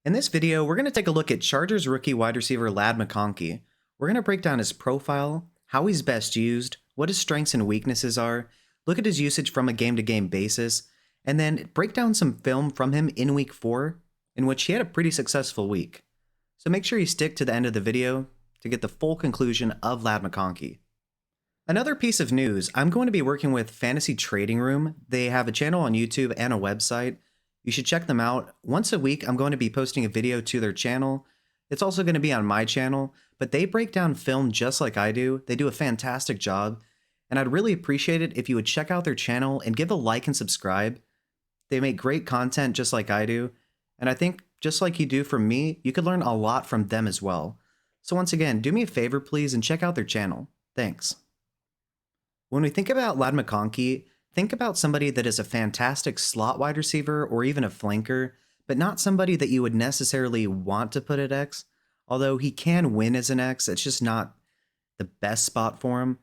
In this video, we're going to take a look at Chargers rookie wide receiver McConkey. We're going to break down his profile, how he's best used, what his strengths and weaknesses are, look at his usage from a game-to-game basis, and then break down some film from him in Week 4, in which he had a pretty successful week. So make sure you stick to the end of the video to get the full conclusion of McConkey. Another piece of news, I'm going to be working with Fantasy Trading Room. They have a channel on YouTube and a website. You should check them out. Once a week, I'm going to be posting a video to their channel. It's also going to be on my channel, but they break down film just like I do. They do a fantastic job, and I'd really appreciate it if you would check out their channel and give a like and subscribe. They make great content just like I do, and I think just like you do from me, you could learn a lot from them as well. So once again, do me a favor please and check out their channel. Thanks. When we think about McConkey, think about somebody that is a fantastic slot wide receiver or even a flanker, but not somebody that you would necessarily want to put at X. Although he can win as an X, it's just not the best spot for him.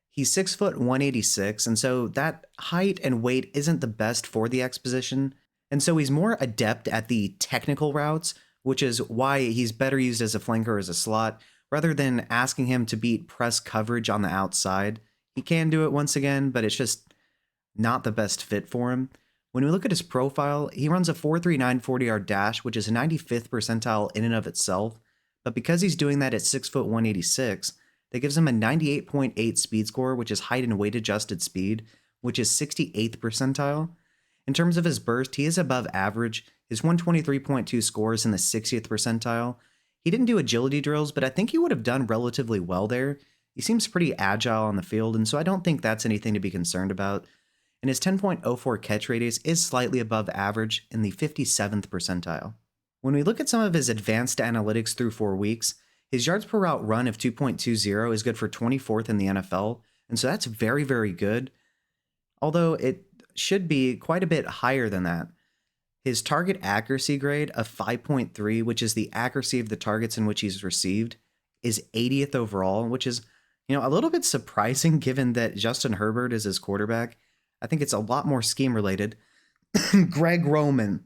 He's 6 foot 186, and so that height and weight isn't the best for the X position. And so he's more adept at the technical routes, which is why he's better used as a flanker or as a slot, rather than asking him to beat press coverage on the outside. He can do it once again, but it's just not the best fit for him. When we look at his profile, he runs a 4.39 40-yard dash, which is 95th percentile in and of itself. But because he's doing that at 6 foot 186, that gives him a 98.8 speed score, which is height and weight adjusted speed, which is 68th percentile. In terms of his burst, he is above average. His 123.2 score is in the 60th percentile. He didn't do agility drills, but I think he would have done relatively well there. He seems pretty agile on the field, and so I don't think that's anything to be concerned about. And his 10.04 catch radius is slightly above average in the 57th percentile. When we look at some of his advanced analytics through 4 weeks, his yards per route run of 2.20 is good for 24th in the NFL, and so that's very, very good. Although it should be quite a bit higher than that. His target accuracy grade of 5.3, which is the accuracy of the targets in which he's received, is 80th overall, which is, a little bit surprising given that Justin Herbert is his quarterback. I think it's a lot more scheme related, Greg Roman,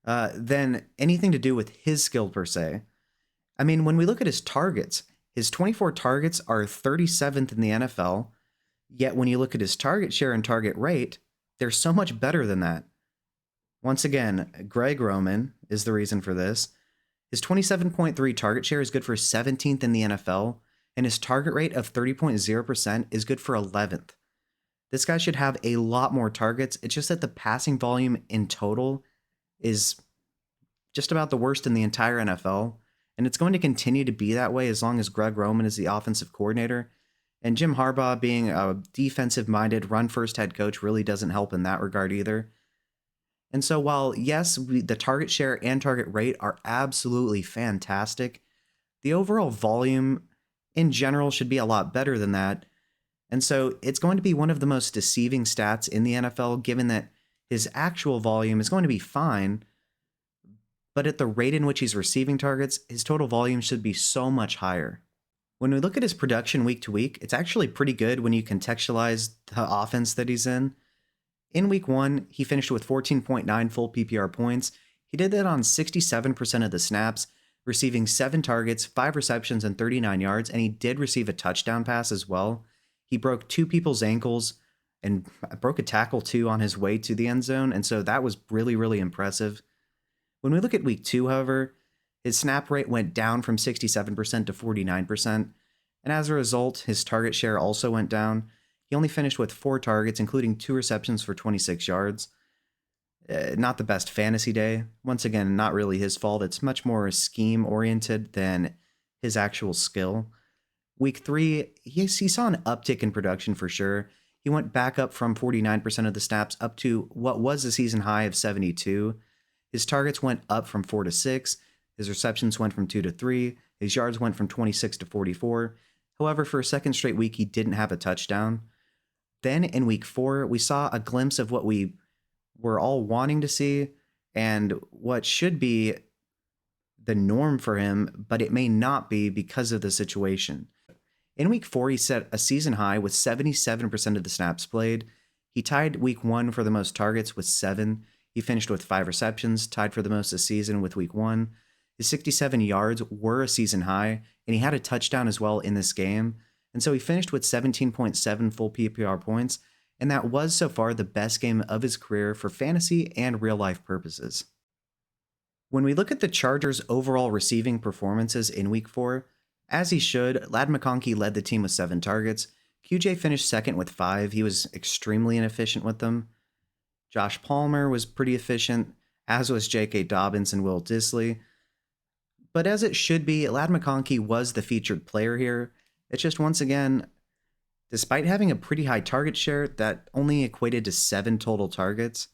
than anything to do with his skill per se. I mean, when we look at his targets, his 24 targets are 37th in the NFL, yet when you look at his target share and target rate, they're so much better than that. Once again, Greg Roman is the reason for this. His 27.3 target share is good for 17th in the NFL, and his target rate of 30.0% is good for 11th. This guy should have a lot more targets. It's just that the passing volume in total is just about the worst in the entire NFL, and it's going to continue to be that way as long as Greg Roman is the offensive coordinator. And Jim Harbaugh, being a defensive-minded, run-first head coach, really doesn't help in that regard either. And so while, yes, the target share and target rate are absolutely fantastic, the overall volume in general should be a lot better than that. And so it's going to be one of the most deceiving stats in the NFL, given that his actual volume is going to be fine, but at the rate in which he's receiving targets, his total volume should be so much higher. When we look at his production week to week, it's actually pretty good when you contextualize the offense that he's in. In week 1, he finished with 14.9 full PPR points. He did that on 67% of the snaps, receiving 7 targets, 5 receptions, and 39 yards, and he did receive a touchdown pass as well. He broke 2 people's ankles and broke a tackle too on his way to the end zone, and so that was really, really impressive. When we look at week 2, however, his snap rate went down from 67% to 49%, and as a result, his target share also went down. He only finished with 4 targets, including 2 receptions for 26 yards. Not the best fantasy day. Once again, not really his fault. It's much more scheme-oriented than his actual skill. Week 3, he saw an uptick in production for sure. He went back up from 49% of the snaps up to what was a season high of 72. His targets went up from 4 to 6. His receptions went from 2 to 3. His yards went from 26 to 44. However, for a second straight week, he didn't have a touchdown. Then in week 4, we saw a glimpse of what we were all wanting to see and what should be the norm for him, but it may not be because of the situation. In week 4, he set a season high with 77% of the snaps played. He tied week 1 for the most targets with 7. He finished with 5 receptions, tied for the most this season with week 1. His 67 yards were a season high, and he had a touchdown as well in this game. And so he finished with 17.7 full PPR points, and that was so far the best game of his career for fantasy and real life purposes. When we look at the Chargers' overall receiving performances in week 4, as he should, Ladd McConkey led the team with 7 targets. QJ finished second with 5. He was extremely inefficient with them. Josh Palmer was pretty efficient, as was J.K. Dobbins and Will Dissly. But as it should be, Ladd McConkey was the featured player here. It's just, once again, despite having a pretty high target share, that only equated to 7 total targets.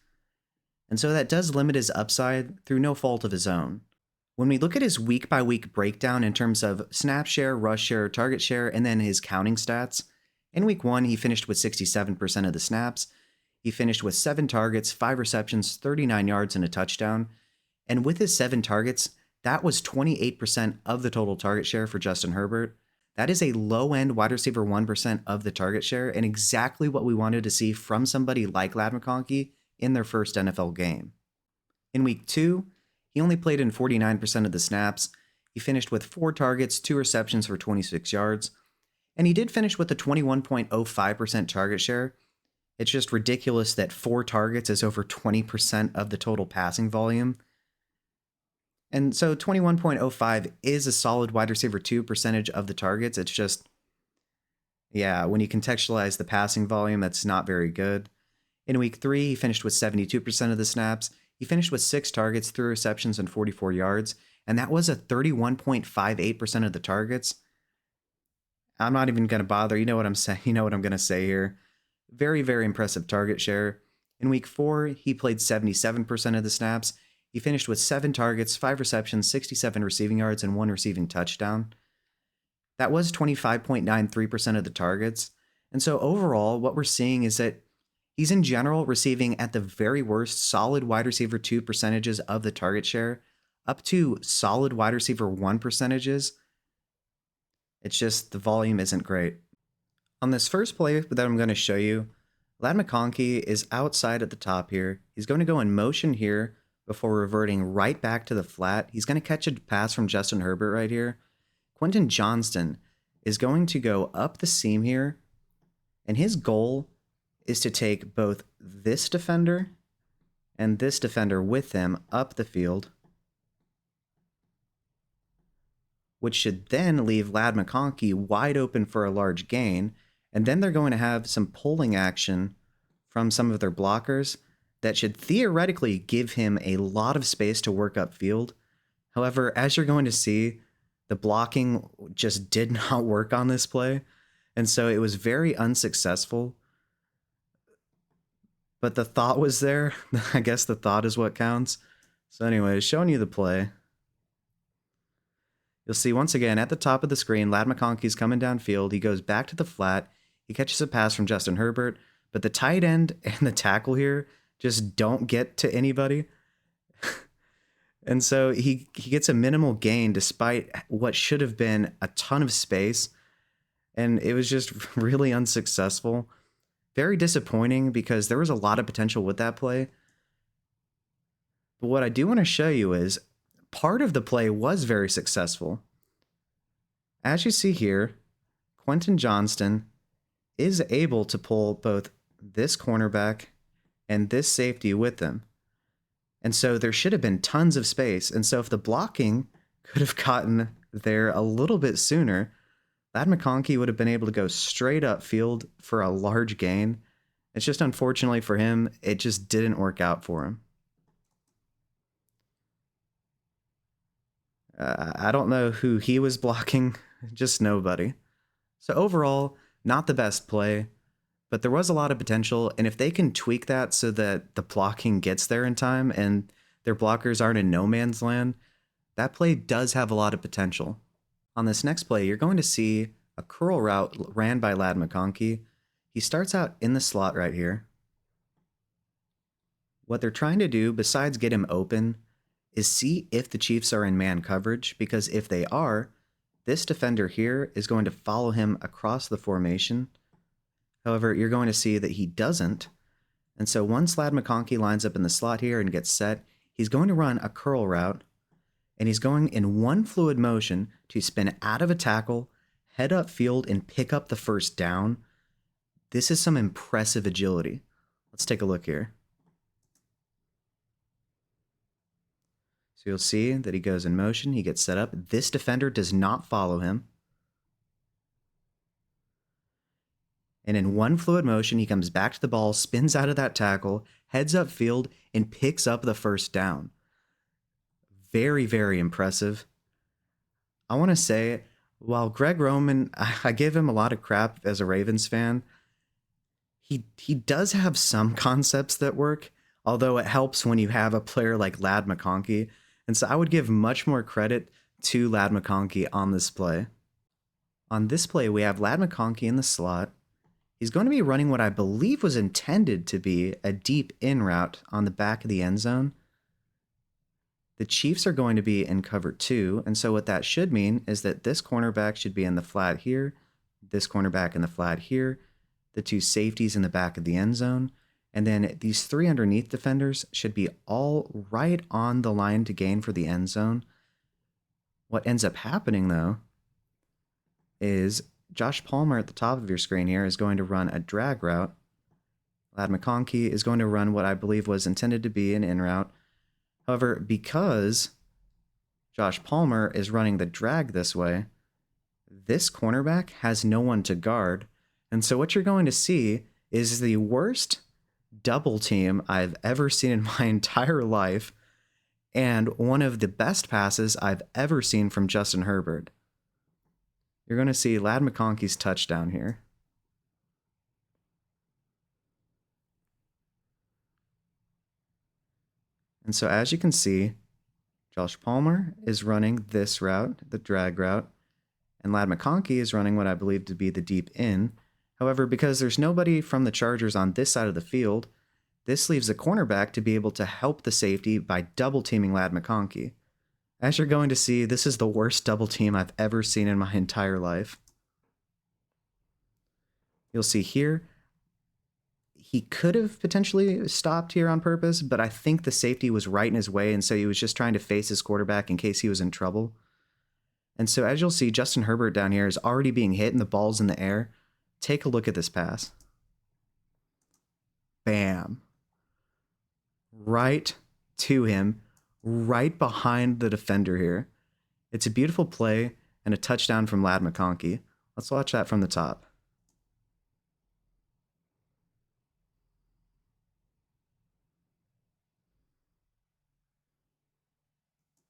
And so that does limit his upside through no fault of his own. When we look at his week-by-week breakdown in terms of snap share, rush share, target share, and then his counting stats, in week 1, he finished with 67% of the snaps. He finished with 7 targets, 5 receptions, 39 yards, and a touchdown. And with his 7 targets, that was 28% of the total target share for Justin Herbert. That is a low-end wide receiver 1% of the target share, and exactly what we wanted to see from somebody like Ladd McConkey in their first NFL game. In week 2, he only played in 49% of the snaps. He finished with 4 targets, 2 receptions for 26 yards, and he did finish with a 21.05% target share. It's just ridiculous that 4 targets is over 20% of the total passing volume. And so 21.05 is a solid wide receiver 2 percentage of the targets. It's just, yeah, when you contextualize the passing volume, that's not very good. In week 3, he finished with 72% of the snaps. He finished with 6 targets, 3 receptions, and 44 yards. And that was a 31.58% of the targets. I'm not even going to bother. You know what I'm saying? You know what I'm going to say here. Very, very impressive target share. In week 4, he played 77% of the snaps. He finished with 7 targets, 5 receptions, 67 receiving yards, and 1 receiving touchdown. That was 25.93% of the targets. And so overall, what we're seeing is that he's in general receiving at the very worst solid wide receiver 2 percentages of the target share, up to solid wide receiver 1 percentages. It's just the volume isn't great. On this first play that I'm going to show you, Ladd McConkey is outside at the top here. He's going to go in motion here before reverting right back to the flat. He's going to catch a pass from Justin Herbert right here. Quentin Johnston is going to go up the seam here, and his goal is to take both this defender and this defender with him up the field, which should then leave Ladd McConkey wide open for a large gain, and then they're going to have some pulling action from some of their blockers that should theoretically give him a lot of space to work upfield. However, as you're going to see, the blocking just did not work on this play, and so it was very unsuccessful. But the thought was there. I guess the thought is what counts. So anyways, showing you the play. You'll see once again at the top of the screen, Ladd McConkey's coming downfield. He goes back to the flat. He catches a pass from Justin Herbert, but the tight end and the tackle here just don't get to anybody. And so he gets a minimal gain despite what should have been a ton of space. And it was just really unsuccessful. Very disappointing because there was a lot of potential with that play. But what I do want to show you is part of the play was very successful. As you see here, Quentin Johnston is able to pull both this cornerback and this safety with him. And so there should have been tons of space. And so if the blocking could have gotten there a little bit sooner, Ladd McConkey would have been able to go straight upfield for a large gain. It's just unfortunately for him, it just didn't work out for him. I don't know who he was blocking, just nobody. So overall, not the best play, but there was a lot of potential, and if they can tweak that so that the blocking gets there in time and their blockers aren't in no man's land, that play does have a lot of potential. On this next play, you're going to see a curl route ran by Ladd McConkey. He starts out in the slot right here. What they're trying to do, besides get him open, is see if the Chiefs are in man coverage, because if they are, this defender here is going to follow him across the formation. However, you're going to see that he doesn't, And so once Lad McConkey lines up in the slot here and gets set, he's going to run a curl route, and he's going in one fluid motion to spin out of a tackle, head up field, and pick up the first down. This is some impressive agility. Let's take a look here. So you'll see that he goes in motion, he gets set up. This defender does not follow him. And in one fluid motion, he comes back to the ball, spins out of that tackle, heads up field, and picks up the first down. Very, very impressive. I want to say, while Greg Roman, I give him a lot of crap as a Ravens fan, he does have some concepts that work, although it helps when you have a player like Lad McConkey. And so I would give much more credit to Lad McConkey on this play. On this play, we have Lad McConkey in the slot. He's going to be running what I believe was intended to be a deep in route on the back of the end zone. The Chiefs are going to be in cover 2, and so what that should mean is that this cornerback should be in the flat here, this cornerback in the flat here, the 2 safeties in the back of the end zone, and then these 3 underneath defenders should be all right on the line to gain for the end zone. What ends up happening, though, is Josh Palmer at the top of your screen here is going to run a drag route. Lad McConkey is going to run what I believe was intended to be an in route. However, because Josh Palmer is running the drag this way, this cornerback has no one to guard. And so what you're going to see is the worst double team I've ever seen in my entire life, and one of the best passes I've ever seen from Justin Herbert. You're going to see Lad McConkey's touchdown here. And so as you can see, Josh Palmer is running this route, the drag route, and Lad McConkey is running what I believe to be the deep in. However, because there's nobody from the Chargers on this side of the field, this leaves a cornerback to be able to help the safety by double teaming Lad McConkey. As you're going to see, this is the worst double team I've ever seen in my entire life. You'll see here, he could have potentially stopped here on purpose, but I think the safety was right in his way, and so he was just trying to face his quarterback in case he was in trouble. And so as you'll see, Justin Herbert down here is already being hit and the ball's in the air. Take a look at this pass. Bam. Right to him, right behind the defender here. It's a beautiful play and a touchdown from Lad McConkey. Let's watch that from the top.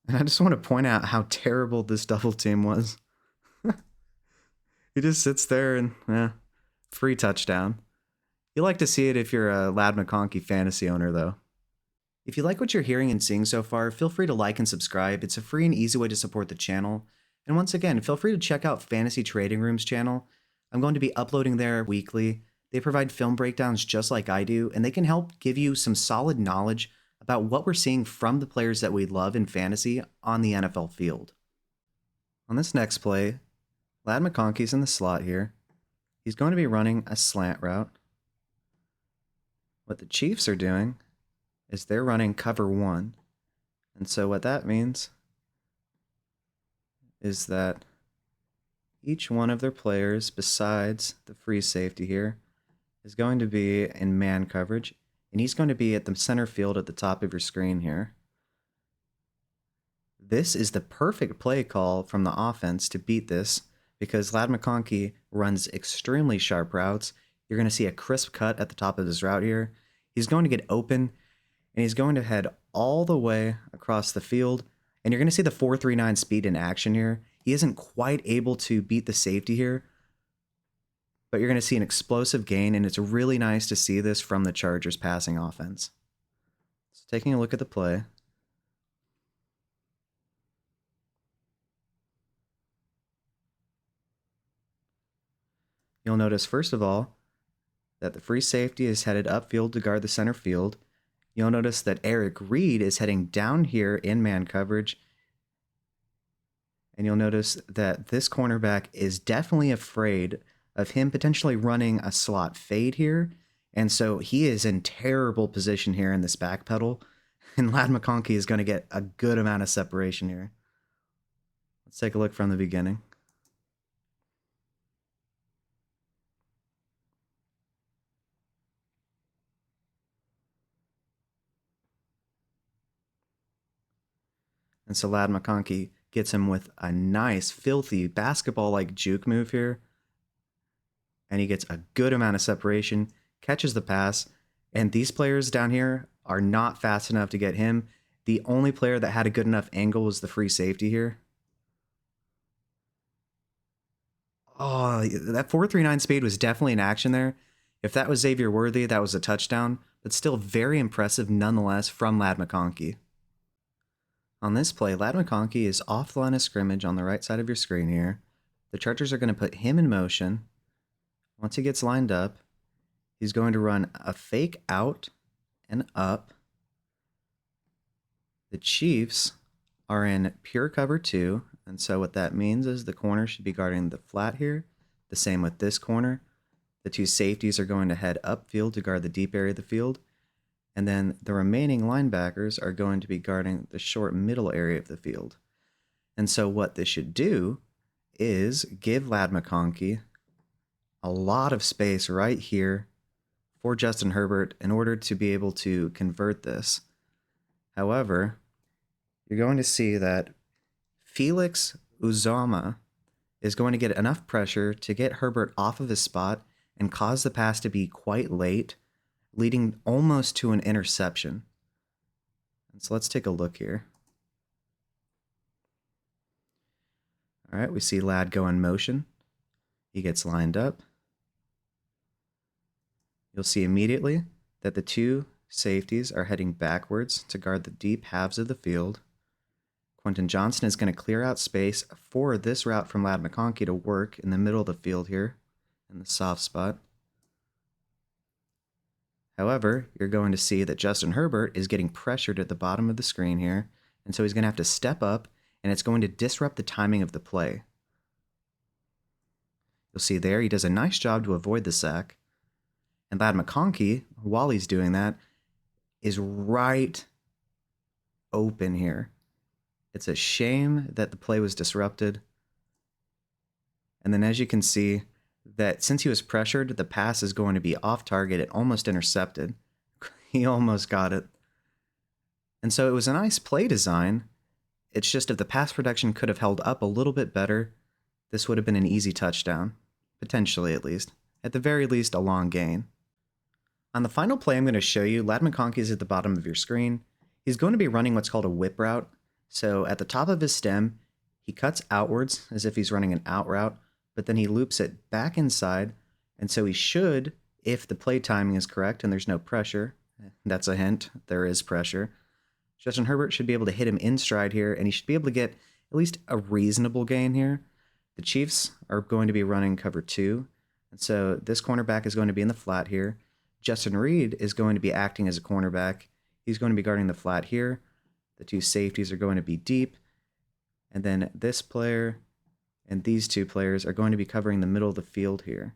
And I just want to point out how terrible this double team was. He just sits there and, free touchdown. You like to see it if you're a Lad McConkey fantasy owner, though. If you like what you're hearing and seeing so far, feel free to like and subscribe. It's a free and easy way to support the channel. And once again, feel free to check out Fantasy Trading Room's channel. I'm going to be uploading there weekly. They provide film breakdowns just like I do, and they can help give you some solid knowledge about what we're seeing from the players that we love in fantasy on the NFL field. On this next play, Lad McConkey's in the slot here. He's going to be running a slant route. What the Chiefs are doing is they're running cover 1. And so what that means is that each one of their players, besides the free safety here, is going to be in man coverage, and he's going to be at the center field at the top of your screen here. This is the perfect play call from the offense to beat this, because Lad McConkey runs extremely sharp routes. You're going to see a crisp cut at the top of this route here. He's going to get open, and he's going to head all the way across the field, and you're going to see the 4.39 speed in action here. He isn't quite able to beat the safety here, but you're going to see an explosive gain, and it's really nice to see this from the Chargers passing offense. So taking a look at the play. You'll notice, first of all, that the free safety is headed upfield to guard the center field. You'll notice that Eric Reed is heading down here in man coverage. And you'll notice that this cornerback is definitely afraid of him potentially running a slot fade here. And so he is in terrible position here in this back pedal. And Lad McConkey is going to get a good amount of separation here. Let's take a look from the beginning. And so Lad McConkey gets him with a nice, filthy, basketball-like juke move here. And he gets a good amount of separation, catches the pass, and these players down here are not fast enough to get him. The only player that had a good enough angle was the free safety here. Oh, that 4.39 speed was definitely in action there. If that was Xavier Worthy, that was a touchdown, but still very impressive nonetheless from Lad McConkey. On this play, Lad McConkey is off the line of scrimmage on the right side of your screen here. The Chargers are going to put him in motion. Once he gets lined up, he's going to run a fake out and up. The Chiefs are in pure cover 2, and so what that means is the corner should be guarding the flat here. The same with this corner. The two safeties are going to head upfield to guard the deep area of the field. And then the remaining linebackers are going to be guarding the short middle area of the field. And so what this should do is give Lad McConkey a lot of space right here for Justin Herbert in order to be able to convert this. However, you're going to see that Felix Uzama is going to get enough pressure to get Herbert off of his spot and cause the pass to be quite late, leading almost to an interception. And so let's take a look here. All right, we see Lad go in motion. He gets lined up. You'll see immediately that the two safeties are heading backwards to guard the deep halves of the field. Quentin Johnson is going to clear out space for this route from Lad McConkey to work in the middle of the field here in the soft spot. However, you're going to see that Justin Herbert is getting pressured at the bottom of the screen here, and so he's going to have to step up, and it's going to disrupt the timing of the play. You'll see there he does a nice job to avoid the sack, and Lad McConkey, while he's doing that, is right open here. It's a shame that the play was disrupted. And then as you can see, that since he was pressured, the pass is going to be off target and almost intercepted. He almost got it. And so it was a nice play design. It's just if the pass protection could have held up a little bit better, this would have been an easy touchdown. Potentially, at least. At the very least, a long gain. On the final play I'm going to show you, Lad McConkey is at the bottom of your screen. He's going to be running what's called a whip route. So at the top of his stem, he cuts outwards as if he's running an out route, but then he loops it back inside, and so he should, if the play timing is correct and there's no pressure, that's a hint, there is pressure, Justin Herbert should be able to hit him in stride here, and he should be able to get at least a reasonable gain here. The Chiefs are going to be running cover 2, and so this cornerback is going to be in the flat here. Justin Reed is going to be acting as a cornerback. He's going to be guarding the flat here. The two safeties are going to be deep, and then this player and these two players are going to be covering the middle of the field here.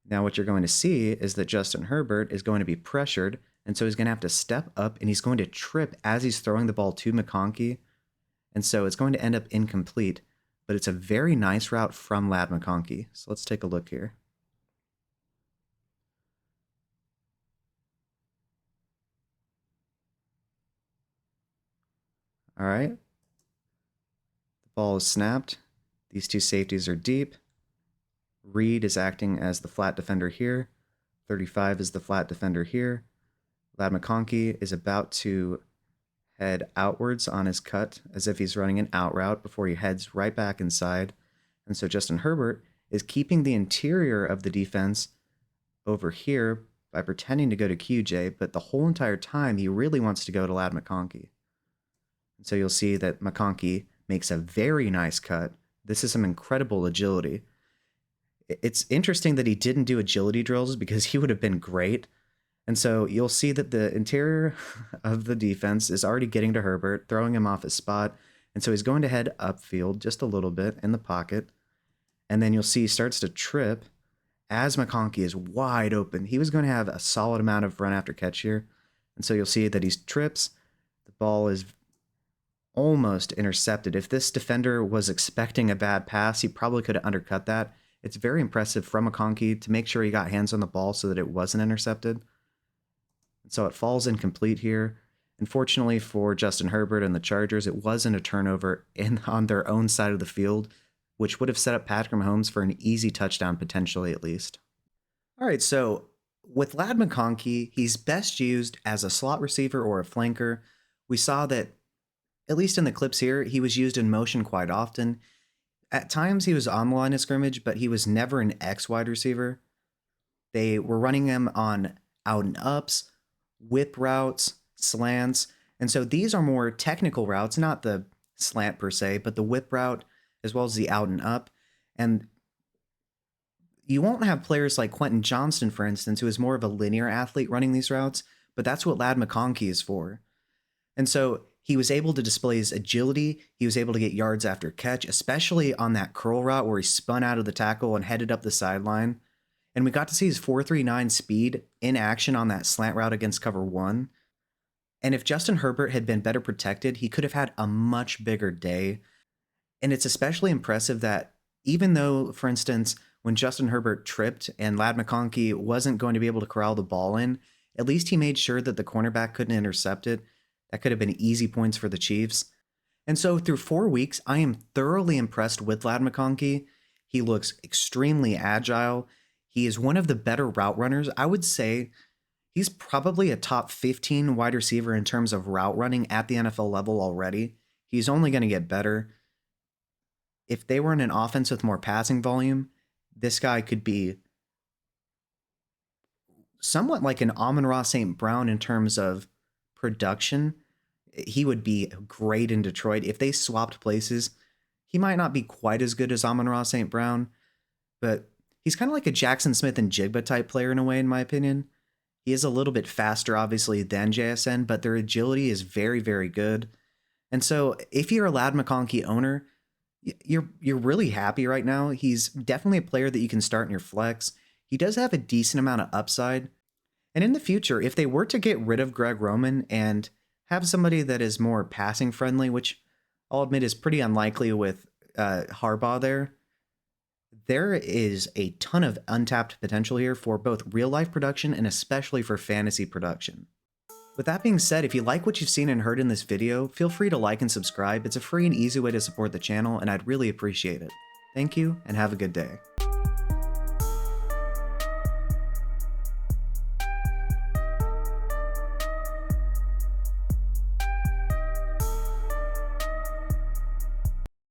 Now what you're going to see is that Justin Herbert is going to be pressured, and so he's going to have to step up, and he's going to trip as he's throwing the ball to McConkey, and so it's going to end up incomplete, but it's a very nice route from Lad McConkey. So let's take a look here. All right. The ball is snapped. These two safeties are deep. Reed is acting as the flat defender here. 35 is the flat defender here. Lad McConkey is about to head outwards on his cut as if he's running an out route before he heads right back inside. And so Justin Herbert is keeping the interior of the defense over here by pretending to go to QJ, but the whole entire time he really wants to go to Lad McConkey. And so you'll see that McConkey makes a very nice cut. This is some incredible agility. It's interesting that he didn't do agility drills because he would have been great. And so you'll see that the interior of the defense is already getting to Herbert, throwing him off his spot. And so he's going to head upfield just a little bit in the pocket. And then you'll see he starts to trip. as McConkey is wide open. He was going to have a solid amount of run after catch here. And so you'll see that he trips. The ball is almost intercepted. If this defender was expecting a bad pass, he probably could have undercut that. It's very impressive from McConkey to make sure he got hands on the ball so that it wasn't intercepted. And so it falls incomplete here. Unfortunately for Justin Herbert and the Chargers, it wasn't a turnover on their own side of the field, which would have set up Patrick Mahomes for an easy touchdown, potentially at least. All right, so with Lad McConkey, he's best used as a slot receiver or a flanker. We saw that, at least in the clips here, he was used in motion quite often. At times, he was on the line of scrimmage, but he was never an X wide receiver. They were running him on out and ups, whip routes, slants. And so these are more technical routes, not the slant per se, but the whip route as well as the out and up. And you won't have players like Quentin Johnston, for instance, who is more of a linear athlete running these routes, but that's what Lad McConkey is for. And so he was able to display his agility. He was able to get yards after catch, especially on that curl route where he spun out of the tackle and headed up the sideline. And we got to see his 4.39 speed in action on that slant route against cover one. And if Justin Herbert had been better protected, he could have had a much bigger day. And it's especially impressive that even though, for instance, when Justin Herbert tripped and Lad McConkey wasn't going to be able to corral the ball in, at least he made sure that the cornerback couldn't intercept it. That could have been easy points for the Chiefs. And so through 4 weeks, I am thoroughly impressed with Lad McConkey. He looks extremely agile. He is one of the better route runners. I would say he's probably a top 15 wide receiver in terms of route running at the NFL level already. He's only going to get better. If they were in an offense with more passing volume, this guy could be somewhat like an Amon-Ra St. Brown in terms of production. He would be great in Detroit. If they swapped places, he might not be quite as good as Amon-Ra St. Brown, but he's kind of like a Jackson Smith and Jigba type player in a way, in my opinion. He is a little bit faster, obviously, than JSN, but their agility is very, very good. And so if you're a Lad McConkey owner, you're really happy right now. He's definitely a player that you can start in your flex. He does have a decent amount of upside. And in the future, if they were to get rid of Greg Roman and have somebody that is more passing friendly, which I'll admit is pretty unlikely with Harbaugh there is a ton of untapped potential here for both real life production and especially for fantasy production. With that being said, if you like what you've seen and heard in this video, feel free to like and subscribe. It's a free and easy way to support the channel, and I'd really appreciate it. Thank you, and have a good day.